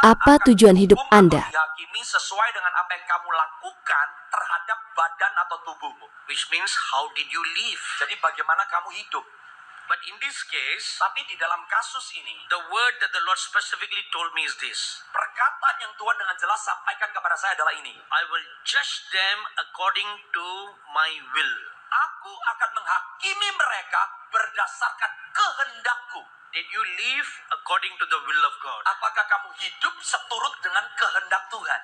Apa tujuan hidup Anda? Dihakimi sesuai dengan apa yang kamu lakukan terhadap badan atau tubuhmu. Which means how did you live? Jadi bagaimana kamu hidup. But in this case, Tapi di dalam kasus ini, the word that the Lord specifically told me is this: perkataan yang Tuhan dengan jelas sampaikan kepada saya adalah ini. I will judge them according to my will. Aku akan menghakimi mereka berdasarkan kehendakku. Did you live according to the will of God? Apakah kamu hidup seturut dengan kehendak Tuhan?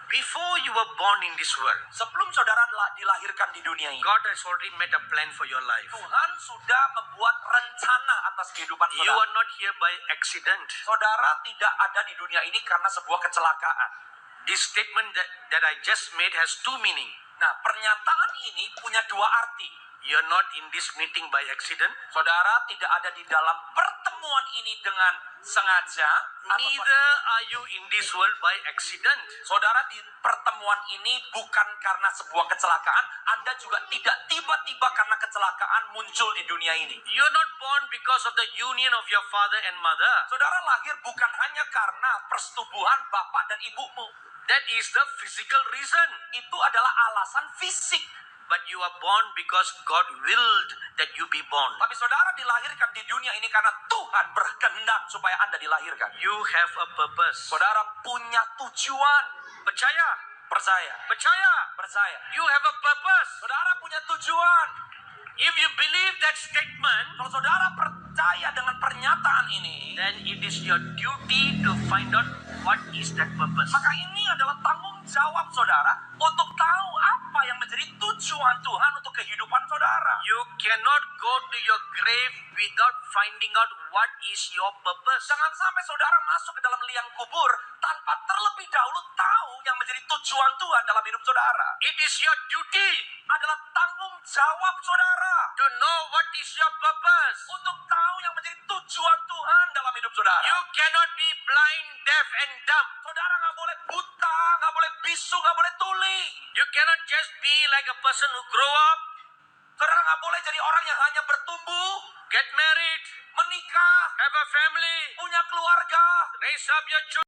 Before you were born in this world, Sebelum saudara dilahirkan di dunia ini, God has already made a plan for your life. Tuhan sudah membuat rencana atas kehidupan You saudara. are not here by accident. Saudara tidak ada di dunia ini karena sebuah kecelakaan. This statement that I just made has two meaning. Nah, pernyataan ini punya dua arti. You are not in this meeting by accident. Saudara tidak ada di dalam pertemuan ini dengan sengaja. Neither are you in this world by accident. Saudara di pertemuan ini bukan karena sebuah kecelakaan. Anda juga tidak tiba-tiba karena kecelakaan muncul di dunia ini. You are not born because of the union of your father and mother. Saudara lahir bukan hanya karena persetubuhan bapak dan ibumu. That is the physical reason. Itu adalah alasan fisik. But you are born because God willed that you be born. Tapi saudara dilahirkan di dunia ini karena Tuhan berkehendak supaya Anda dilahirkan. You have a purpose. Saudara punya tujuan. Percaya. Percaya. Percaya. Percaya. You have a purpose. Saudara punya tujuan. If you believe that statement, Kalau saudara percaya dengan pernyataan ini, then it is your duty to find out what is that purpose. maka ini adalah tanggung jawab saudara untuk tahu apa yang menjadi tujuan Tuhan untuk kehidupan saudara. You cannot go to your grave without finding out what is your purpose. Jangan sampai saudara masuk ke dalam liang kubur tanpa terlebih dahulu tahu yang menjadi tujuan Tuhan dalam hidup saudara. It is your duty Adalah tanggung jawab saudara to know what is your purpose. untuk tahu yang menjadi tujuan Tuhan dalam hidup saudara. You cannot be blind, deaf, and dumb. Saudara nggak boleh buta, nggak boleh bisu, nggak boleh tuli. You cannot just be like a person who grow up, Saudara nggak boleh jadi orang yang hanya bertumbuh, get married, menikah, have a family, punya keluarga, raise up your children.